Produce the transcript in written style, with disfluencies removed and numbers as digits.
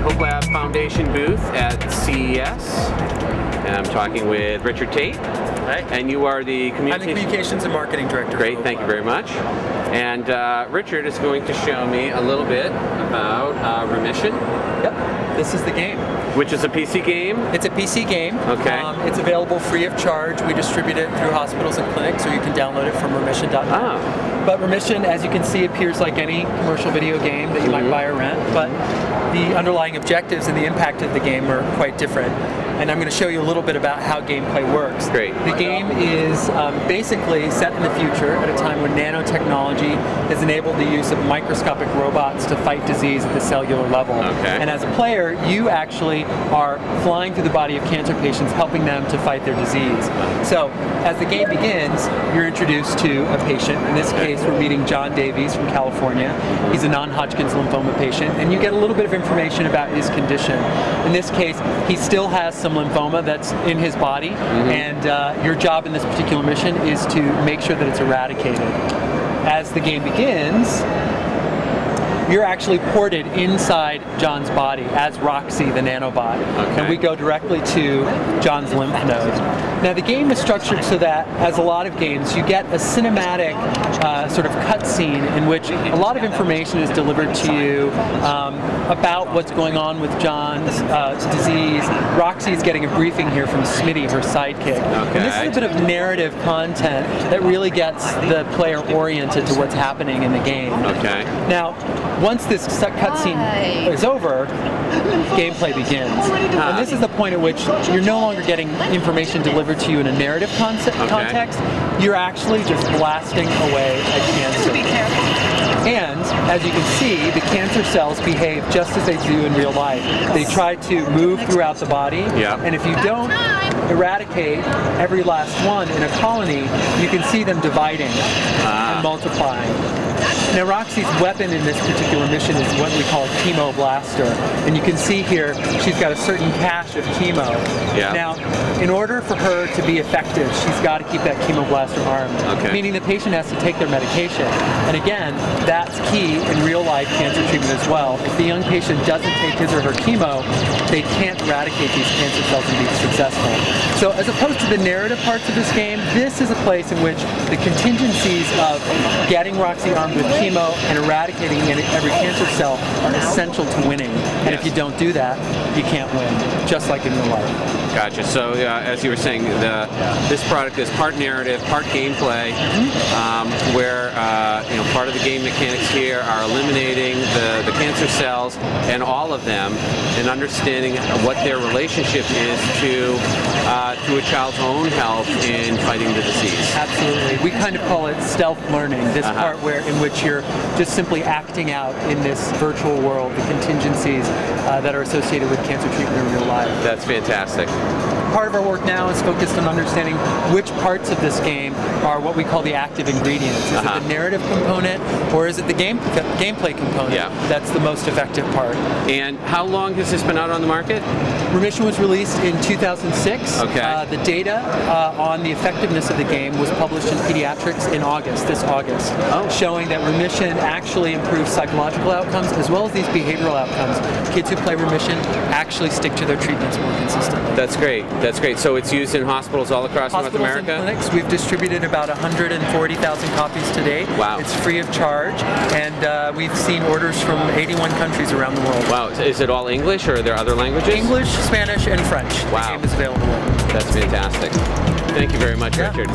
Hope Lab Foundation booth at CES. And I'm talking with Richard Tate. Hi. And you are the I'm the Communications and Marketing Director. Great, thank you very much. And Richard is going to show me a little bit about Remission. Yep, this is the game. Which is a PC game? It's a PC game. Okay. It's available free of charge. We distribute it through hospitals and clinics, or you can download it from remission.net. Ah. But Remission, as you can see, appears like any commercial video game that you might buy or rent, but the underlying objectives and the impact of the game are quite different. And I'm going to show you a little bit about how gameplay works. Great. The game is basically set in the future at a time when nanotechnology has enabled the use of microscopic robots to fight disease at the cellular level. Okay. And as a player, you actually are flying through the body of cancer patients, helping them to fight their disease. So as the game begins, you're introduced to a patient. In this case, we're meeting John Davies from California. He's a non-Hodgkin's lymphoma patient, and you get a little bit of information about his condition. In this case, he still has some lymphoma that's in his body, and your job in this particular mission is to make sure that it's eradicated. As the game begins, you're actually ported inside John's body as Roxy, the nanobot. Okay. And we go directly to John's lymph node. Now the game is structured so that, as a lot of games, you get a cinematic sort of cutscene in which a lot of information is delivered to you about what's going on with John's disease. Roxy's getting a briefing here from Smitty, her sidekick. Okay. And this is a bit of narrative content that really gets the player oriented to what's happening in the game. Okay. Now, once this cutscene is over, gameplay begins. And this is the point at which you're no longer getting information delivered to you in a narrative context. You're actually just blasting away at cancer. And, as you can see, the cancer cells behave just as they do in real life. They try to move throughout the body, and if you don't eradicate every last one in a colony, you can see them dividing and multiplying. Now Roxy's weapon in this particular mission is what we call a chemo blaster. And you can see here, she's got a certain cache of chemo. Yeah. Now, in order for her to be effective, she's got to keep that chemo blaster armed. Okay. Meaning the patient has to take their medication. And again, that's key in real life cancer treatment as well. If the young patient doesn't take his or her chemo, they can't eradicate these cancer cells and be successful. So as opposed to the narrative parts of this game, this is a place in which the contingencies of getting Roxy armed with chemo and eradicating every cancer cell are essential to winning. And if you don't do that, you can't win, just like in real life. Gotcha. So as you were saying, this product is part narrative, part gameplay, where part of the game mechanics here are eliminating the cancer cells and all of them, and understanding what their relationship is to a child's own health in fighting the disease. Absolutely. We kind of call it stealth learning. This part in which you're just simply acting out in this virtual world the contingencies that are associated with cancer treatment in real life. That's fantastic. Part of our work now is focused on understanding which parts of this game are what we call the active ingredients. Is it the narrative component, or is it the gameplay component that's the most effective part? And how long has this been out on the market? Remission was released in 2006. Okay. The data on the effectiveness of the game was published in Pediatrics in this August, showing that Remission actually improves psychological outcomes as well as these behavioral outcomes. Kids who play Remission actually stick to their treatments more consistently. That's great. That's great. So it's used in hospitals all across North America? And clinics. We've distributed about 140,000 copies to date. Wow. It's free of charge, and we've seen orders from 81 countries around the world. Wow. Is it all English, or are there other languages? English, Spanish, and French. Wow. The game is available. That's fantastic. Thank you very much, Richard.